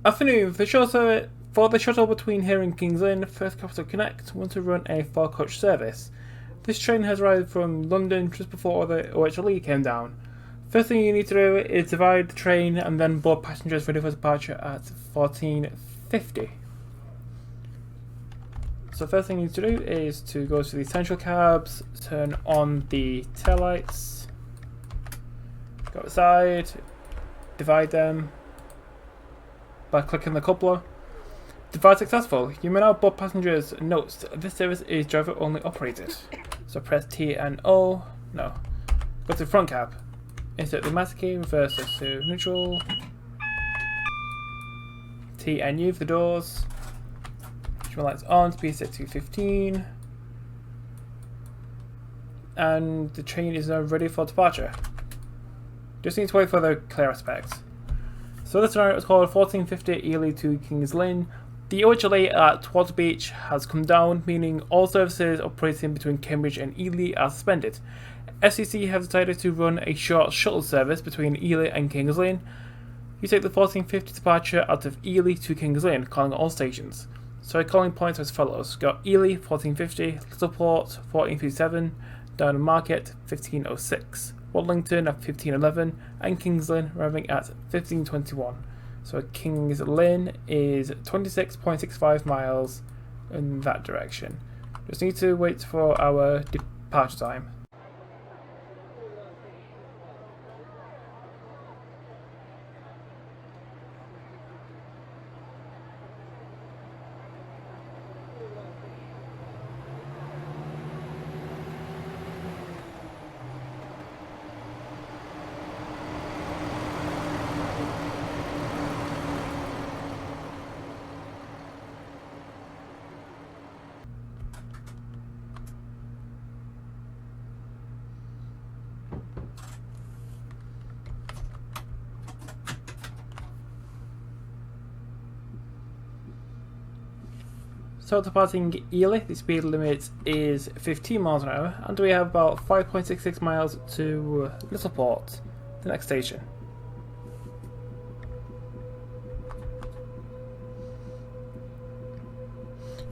Afternoon. For the shuttle between here and Kings Lynn, First Capital Connect want to run a 4-coach service. This train has arrived from London just before the OHLE came down. First thing you need to do is divide the train and then board passengers ready for departure at 14:50. So first thing you need to do is to go to the central cabs, turn on the taillights, go outside, divide them by clicking the coupler. Divide successful. You may now board passengers. Note, this service is driver only operated. So press T and O. No. Go to the front cab. Insert the master key, reverse this to neutral. T and U for the doors. Turn lights on, speed set to 15. And the train is now ready for departure. Just need to wait for the clear aspects. So this scenario is called 1450 Ely to Kings Lynn. The OHLA at Water Beach has come down, meaning all services operating between Cambridge and Ely are suspended. FCC have decided to run a short shuttle service between Ely and Kings Lynn. You take the 1450 departure out of Ely to Kings Lynn, calling all stations. So calling points are as follows. Got Ely 1450, Littleport 1457, Downham Market 1506, Watlington at 1511, and Kings Lynn arriving at 1521. So Kings Lynn is 26.65 miles in that direction. Just need to wait for our departure time. So departing Ely, the speed limit is 15 miles an hour, and we have about 5.66 miles to Littleport, the next station.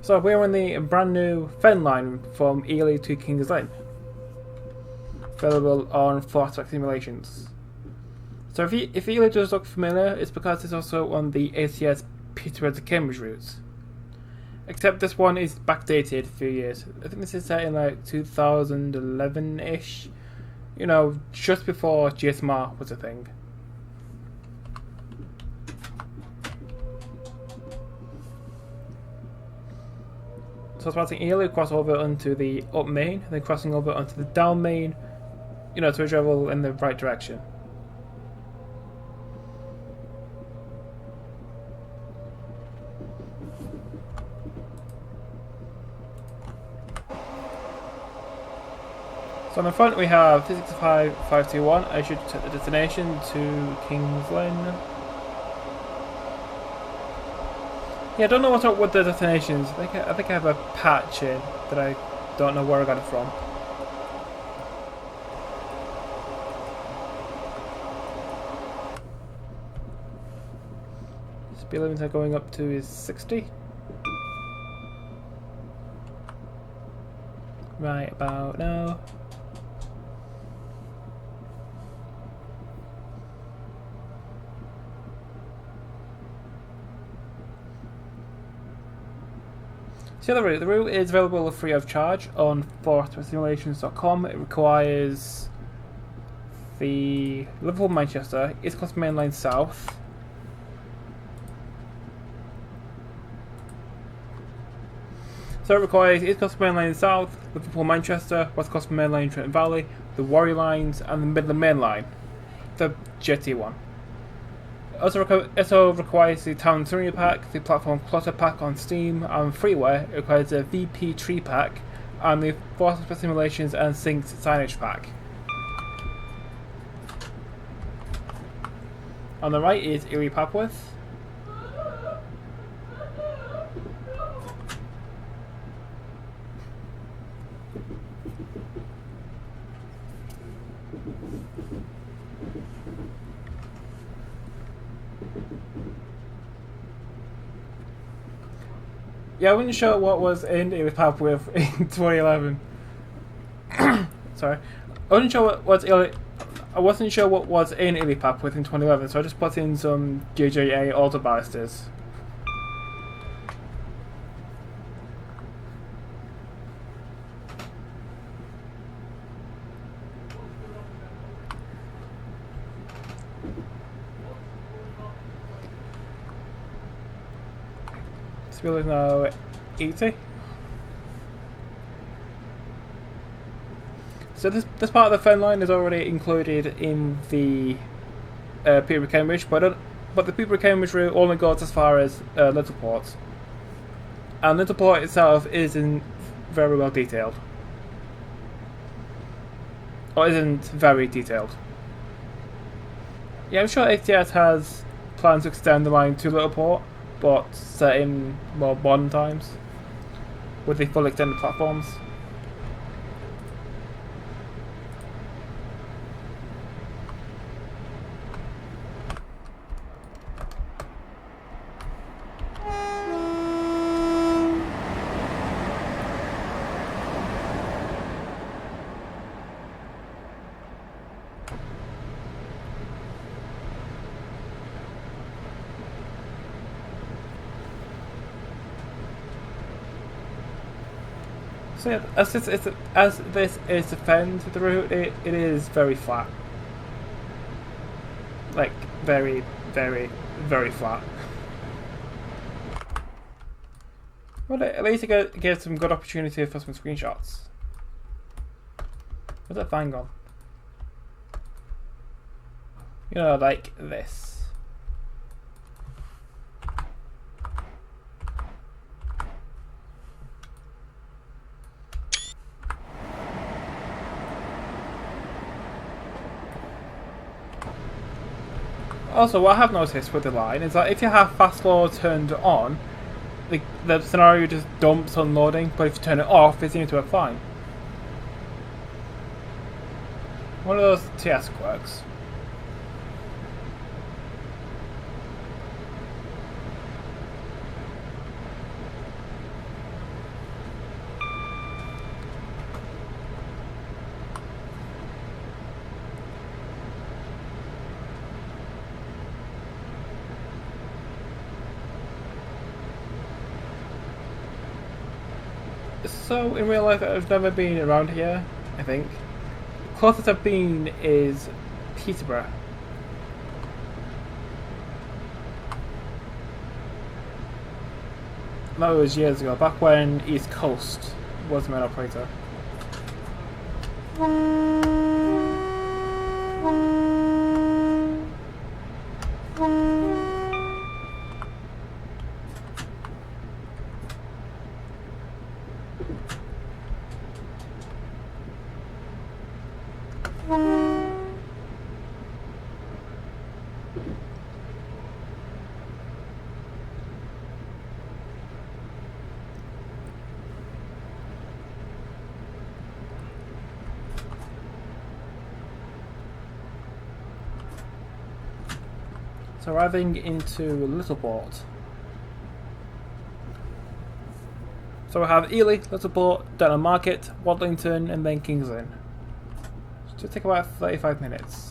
So we're on the brand new Fen Line from Ely to Kings Lynn, available on 4-track simulations. So if Ely does look familiar, it's because it's also on the ACS Peterborough to Cambridge routes. Except this one is backdated a few years. I think this is set in like 2011-ish. You know, just before GSMR was a thing. So it's passing Ely, cross over onto the up main, then crossing over onto the down main, you know, to travel in the right direction. So on the front we have 265-521. I should set the destination to Kings Lynn. Yeah, I don't know what's up with the destinations. I think I have a patch in that I don't know where I got it from. Speed limit I'm going up to is 60. Right about now. So the route is available free of charge on forestsimulations.com. It requires the Liverpool-Manchester, East Coast Main Line South, so it requires East Coast Main Line South, Liverpool-Manchester, West Coast Main Line Trent Valley, the Warrior Lines, and the Midland Main Line, the jetty one. It also requires the Town Scenery Pack, the Platform Plotter Pack on Steam, and freeware. It requires the VP Tree Pack, and the Forest Simulations and Synced Signage Pack. On the right is Erie Papworth. Yeah, I wasn't sure what was in Ely Papworth in 2011. Sorry. I wasn't sure what was Ely. I wasn't sure what was in Ely Papworth in 2011, so I just put in some JJA auto balusters. Speed is now 80. So this part of the Fen Line is already included in the Peterborough Cambridge, but the Peterborough Cambridge route only goes as far as Littleport, and Littleport itself isn't very well detailed, or isn't very detailed. Yeah, I'm sure ATS has plans to extend the line to Littleport, but set in more modern times with the full extended platforms. So yeah, as this is the Fen to the route, it is very flat. Like, very, very, very flat. Well, at least it gives some good opportunity for some screenshots. Where's that fan gone? You know, like this. Also, what I have noticed with the line is that if you have fast load turned on, the scenario just dumps unloading, but if you turn it off, it seems to work fine. One of those TS quirks. So, in real life, I've never been around here, I think. The closest I've been is Peterborough. That was years ago, back when East Coast was the main operator. So arriving into Littleport. So we have Ely, Littleport, Downham Market, Watlington, and then Kings Lynn. Should take about 35 minutes.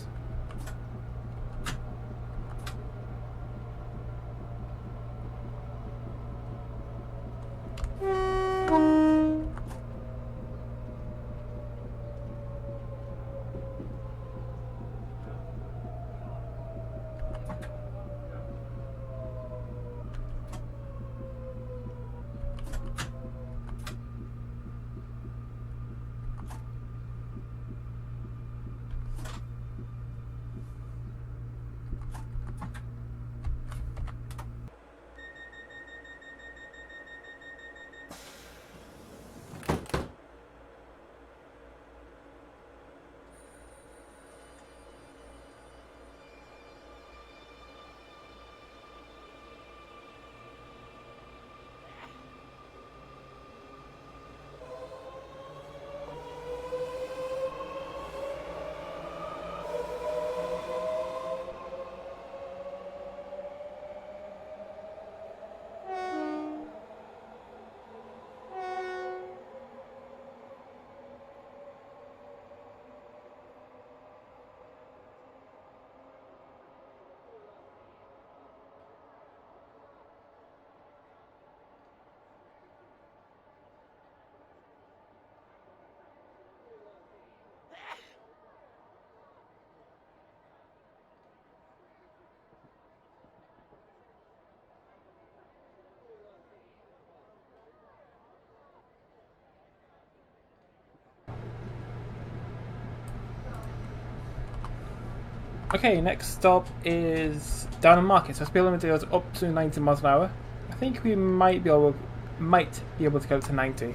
Okay, next stop is Downham Market. So speed limit goes up to 90 miles an hour. I think we might be able to go to 90.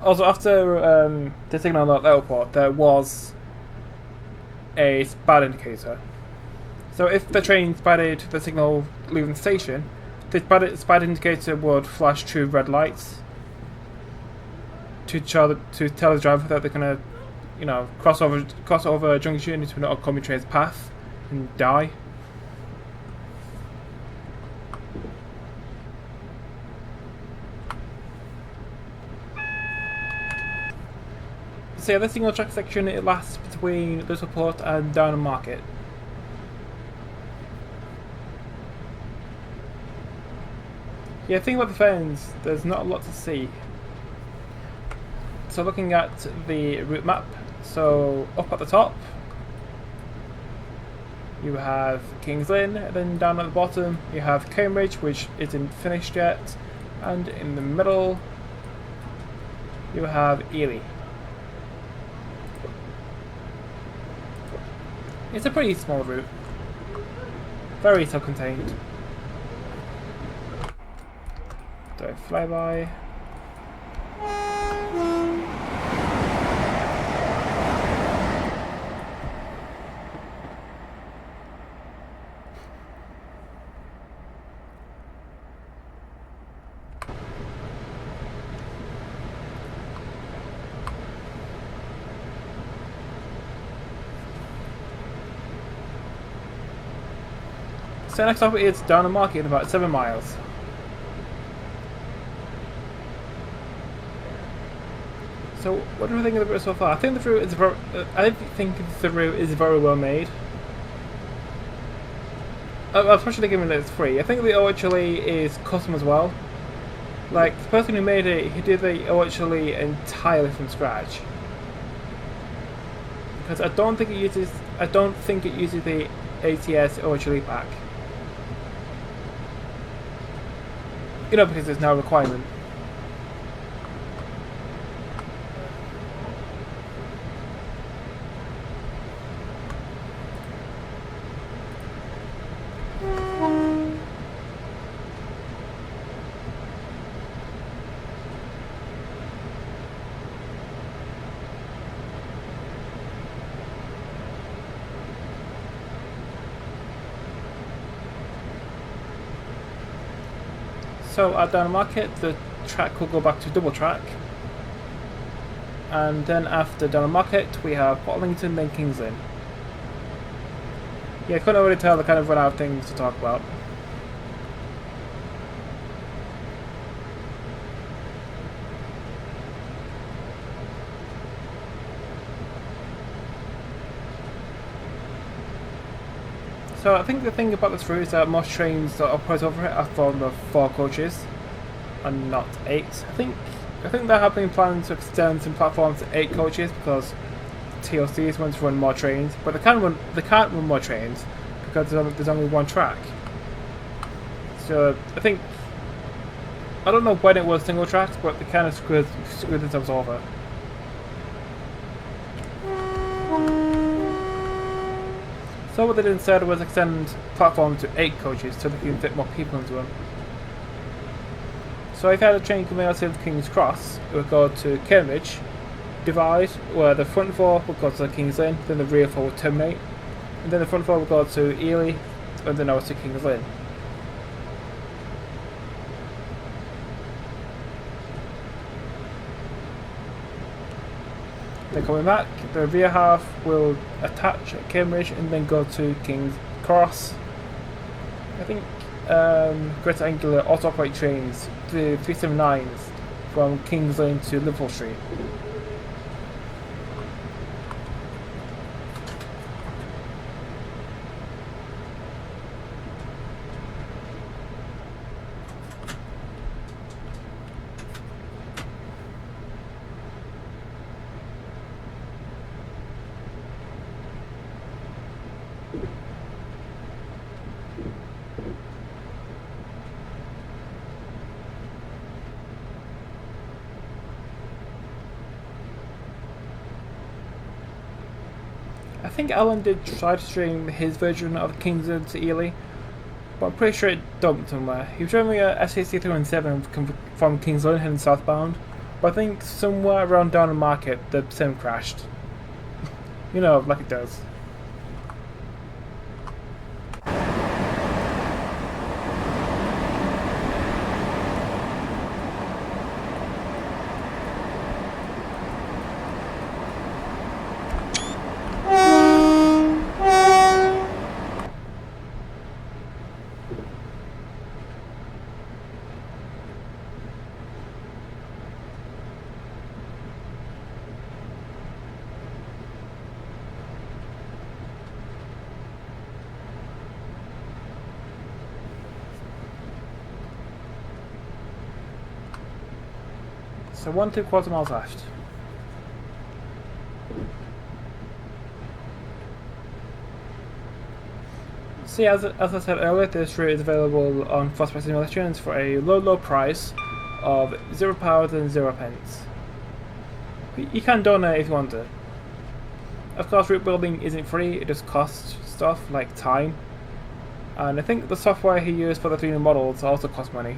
Also, after the signal at Littleport, there was a SPAD indicator. So if the train spotted the signal leaving the station, the SPAD indicator would flash 2 red lights to tell the driver that they're gonna, cross over a junction into an oncoming train's path and die. So yeah, the single track section, it lasts between Littleport and Downham Market. Yeah, the thing about the Fens, there's not a lot to see. So looking at the route map, so up at the top you have Kings Lynn, and then down at the bottom you have Cambridge, which isn't finished yet, and in the middle you have Ely. It's a pretty small route, very self-contained. Do a flyby. So next up is Downham Market in about 7 miles. So what do we think of the route so far? I think the route is very well made. Especially given that it's free. I think the OHLE is custom as well. Like the person who made it, he did the OHLE entirely from scratch. Because I don't think it uses the ATS OHLE pack. Because there's no requirement. So at Downham Market, the track will go back to double track, and then after Downham Market we have Watlington, then Kings Lynn. Yeah, I couldn't really tell, I kind of run out of things to talk about. So I think the thing about this route is that most trains that operate over it are from the 4 coaches and not 8. I think they have been planning to extend some platforms to 8 coaches because TLCs want to run more trains, but they can't run more trains because there's only 1 track. So I don't know when it was single tracks, but they kind of screwed themselves over. So what they did instead was extend platform to 8 coaches so they can fit more people into them. So if you had a train coming out of King's Cross, it would go to Cambridge, divide, where the front 4 would go to Kings Lynn, then the rear 4 would terminate, and then the front 4 would go to Ely, and then over to Kings Lynn. Then coming back, the rear half will attach at Cambridge and then go to King's Cross. I think Greater Angular auto-operate trains, the 379s, from Kings Lynn to Liverpool Street. I think Alan did try to stream his version of Kings Lynn to Ely, but I'm pretty sure it dumped somewhere. He was driving a SAC 307 from Kings Lynn heading southbound, but I think somewhere around Downham Market the sim crashed. You know, like it does. So 1 2/4 miles left. See, as I said earlier, this route is available on Fast Simulations for a low price of £0 and 0 pence. You can donate if you want to. Of course, route building isn't free, it just costs stuff like time. And I think the software he used for the 3D models also costs money.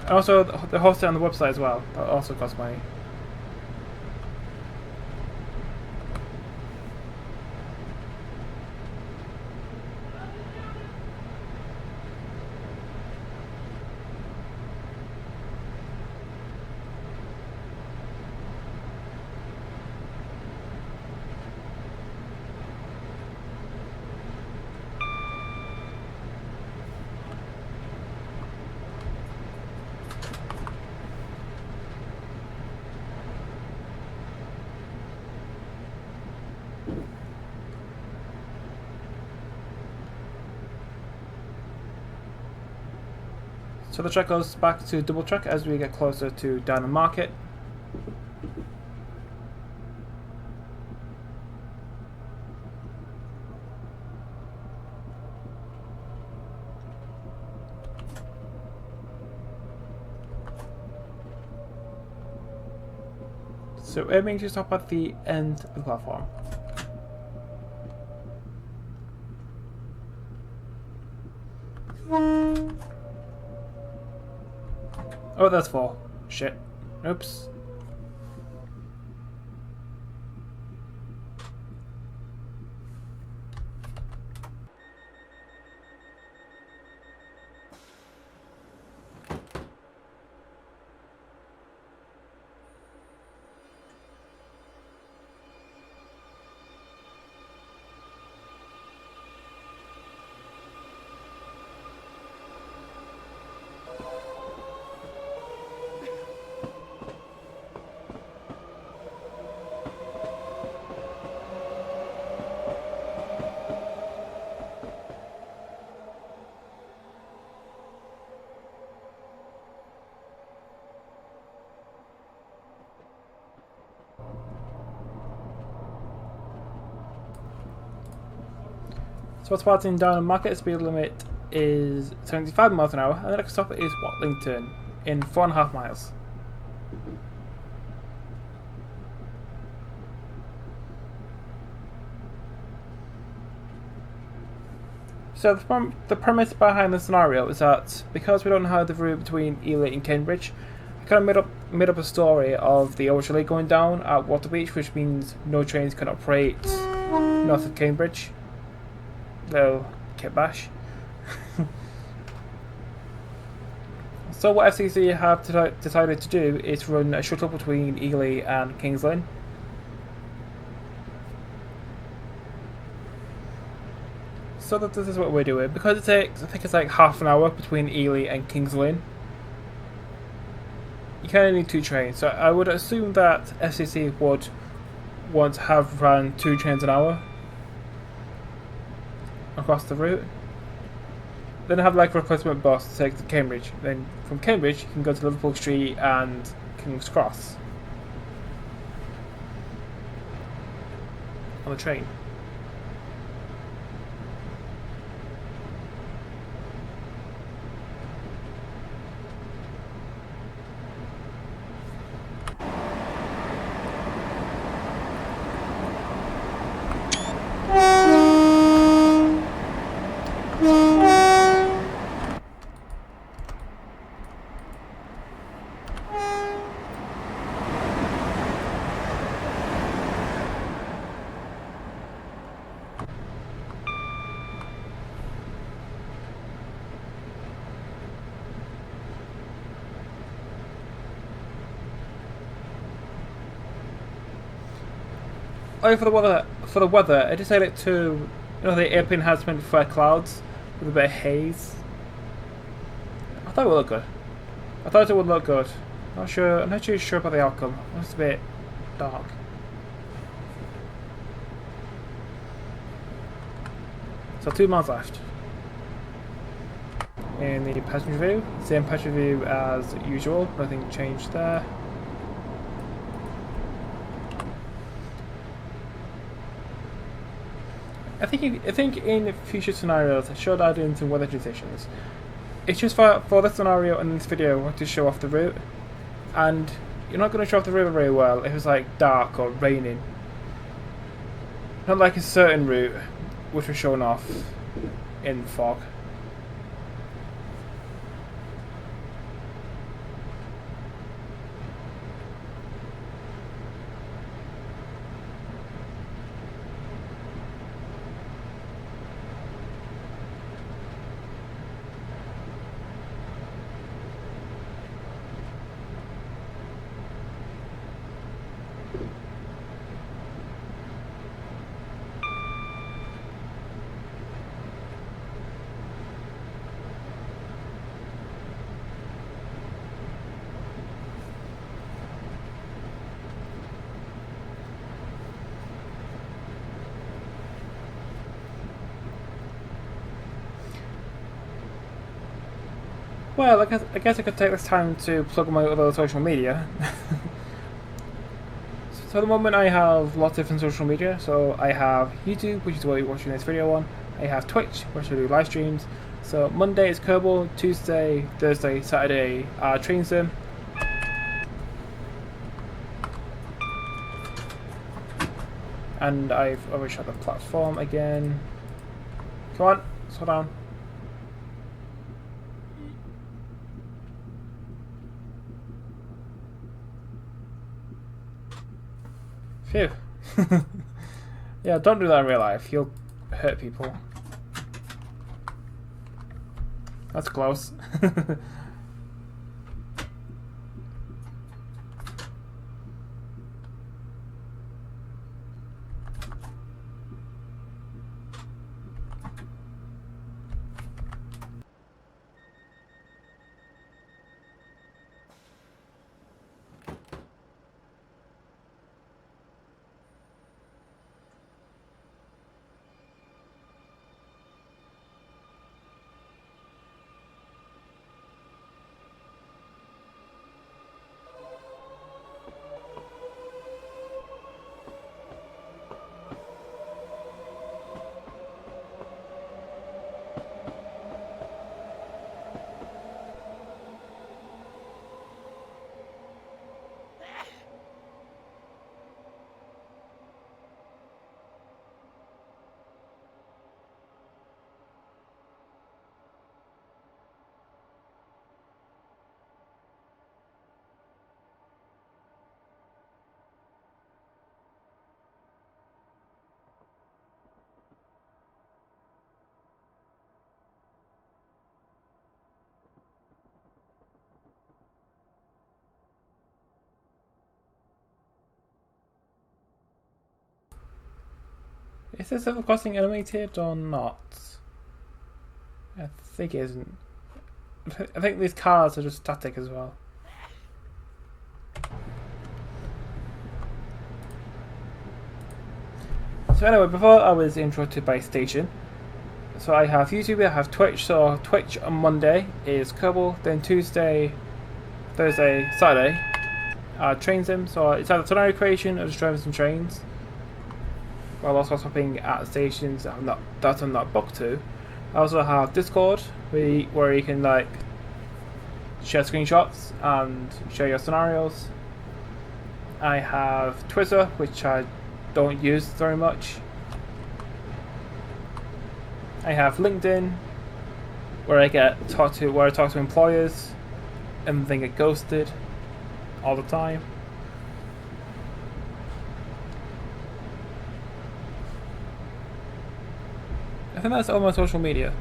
And also the hosting on the website as well, that also costs money. So the track goes back to double track as we get closer to Downham Market. So aiming to stop at the end of the platform. Oh, that's 4. Shit. Oops. So what's parts in Downham Market, speed limit is 75 miles an hour, and the next stop is Watlington in 4.5 miles. So the premise behind the scenario is that because we don't have the route between Ely and Cambridge, I kind of made up a story of the Ultra Lake going down at Water Beach, which means no trains can operate north of Cambridge. They'll get bash. So what FCC have decided to do is run a shuttle between Ely and Kings Lynn. So that this is what we're doing. Because it takes, I think it's like half an hour between Ely and Kings Lynn, you kind of need 2 trains. So I would assume that FCC would want to have run 2 trains an hour across the route. Then have like a replacement bus to take to Cambridge. Then from Cambridge you can go to Liverpool Street and King's Cross on the train. Oh, for the weather, I decided to, the airplane enhancement for clouds with a bit of haze. I thought it would look good. I thought it would look good. Not sure. I'm not too sure about the outcome. It's a bit dark. So 2 miles left. In the passenger view, same passenger view as usual. Nothing changed there. I think in future scenarios I should add in some weather transitions. It's just for this scenario and this video I want to show off the route, and you're not going to show off the route very well if it's like dark or raining. Not like a certain route which was shown off in fog. Well, I guess I could take this time to plug my other social media. So at the moment I have lots of different social media. So I have YouTube, which is what you're watching this video on. I have Twitch, which I do live streams. So Monday is Kerbal, Tuesday, Thursday, Saturday Train Sim. And I've already shut the platform again. Come on, slow down. Phew. Yeah, don't do that in real life. You'll hurt people. That's close. Is this ever crossing animated or not? I think it isn't. I think these cars are just static as well. So anyway, before I was interrupted by station, so I have YouTube, I have Twitch. So Twitch on Monday is Kerbal, then Tuesday, Thursday, Saturday, Train Sim. So it's either scenario creation or just driving some trains, while also stopping at stations that I'm not booked to. I also have Discord, where you can like share screenshots and share your scenarios. I have Twitter, which I don't use very much. I have LinkedIn, where I talk to employers and then get ghosted all the time. I think that's all my social media.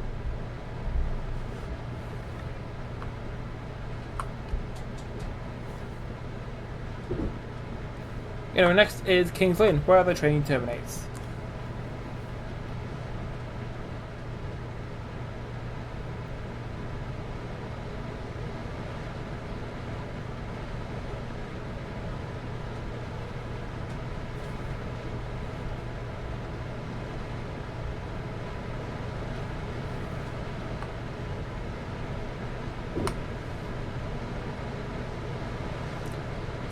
Next is Kings Lynn, where the train terminates.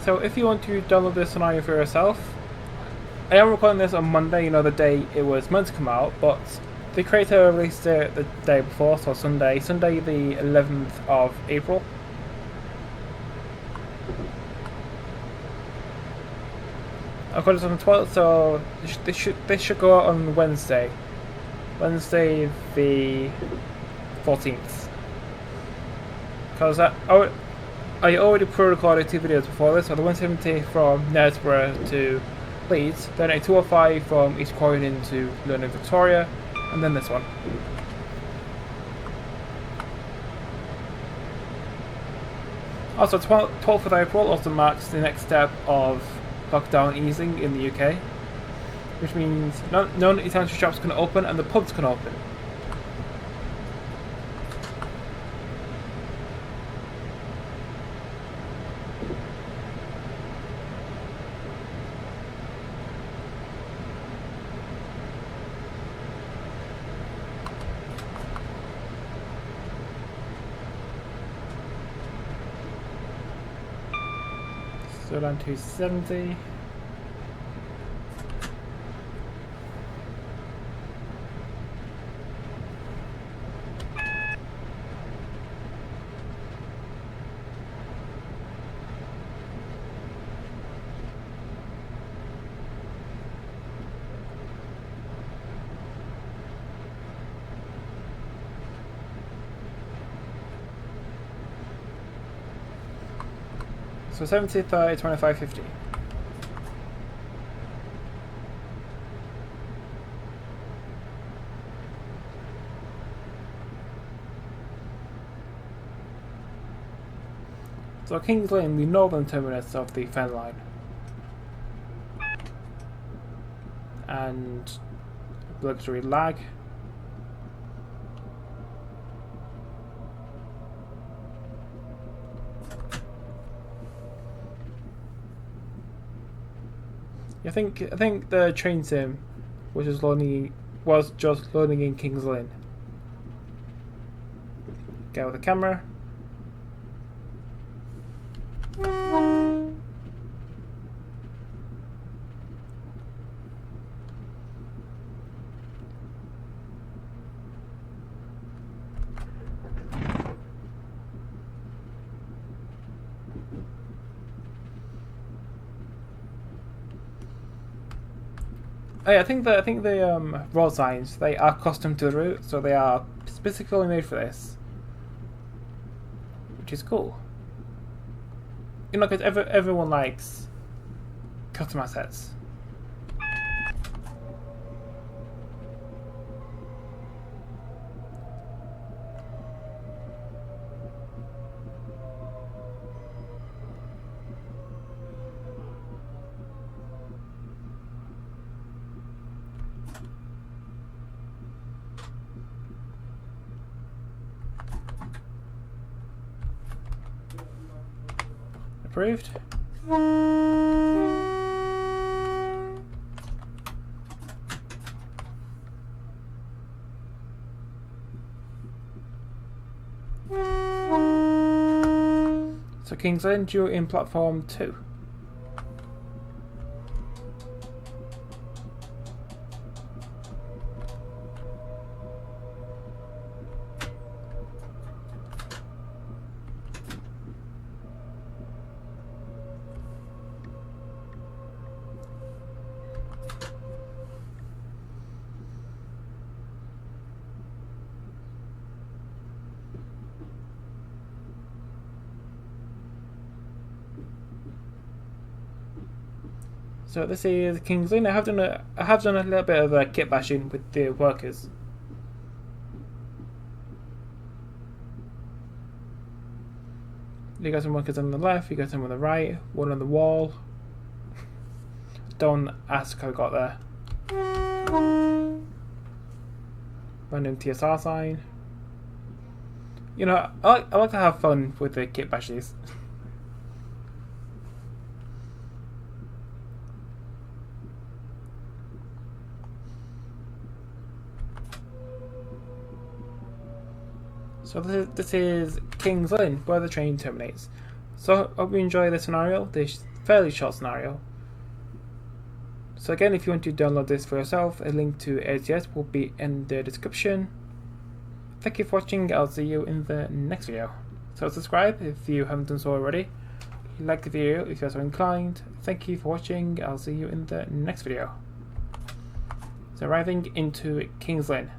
So if you want to download this scenario for yourself, I am recording this on Monday, the day it was meant to come out, but the creator released it the day before, so Sunday the 11th of April. I've got this on the 12th, so this should go out on Wednesday the 14th. Because I already pre-recorded 2 videos before this, so the 170 from Knaresborough to Leeds, then a 205 from East Croydon to London Victoria, and then this one. Also, 12th of April also marks the next step of lockdown easing in the UK, which means non-essential shops can open and the pubs can open. So down to 70. So 70, 30, 25, 50. So Kings Lynn, the northern terminus of the Fen Line. And obligatory lag. I think the train sim was just loading in Kings Lynn. Go with the camera. Oh yeah, I think the road signs, they are custom to the route, so they are specifically made for this, which is cool. Because everyone likes custom assets. Approved. So Kings Lynn due in platform 2. So this is Kings Lynn. I have done a little bit of kit bashing with the workers. You got some workers on the left, you got some on the right, one on the wall. Don't ask how I got there. Random TSR sign. You know, I like to have fun with the kit bashes. So this is Kings Lynn, where the train terminates. So I hope you enjoy this scenario, this fairly short scenario. So again, if you want to download this for yourself, a link to ACS will be in the description. Thank you for watching, I'll see you in the next video. So subscribe if you haven't done so already. Like the video if you're so inclined. Thank you for watching, I'll see you in the next video. So arriving into Kings Lynn.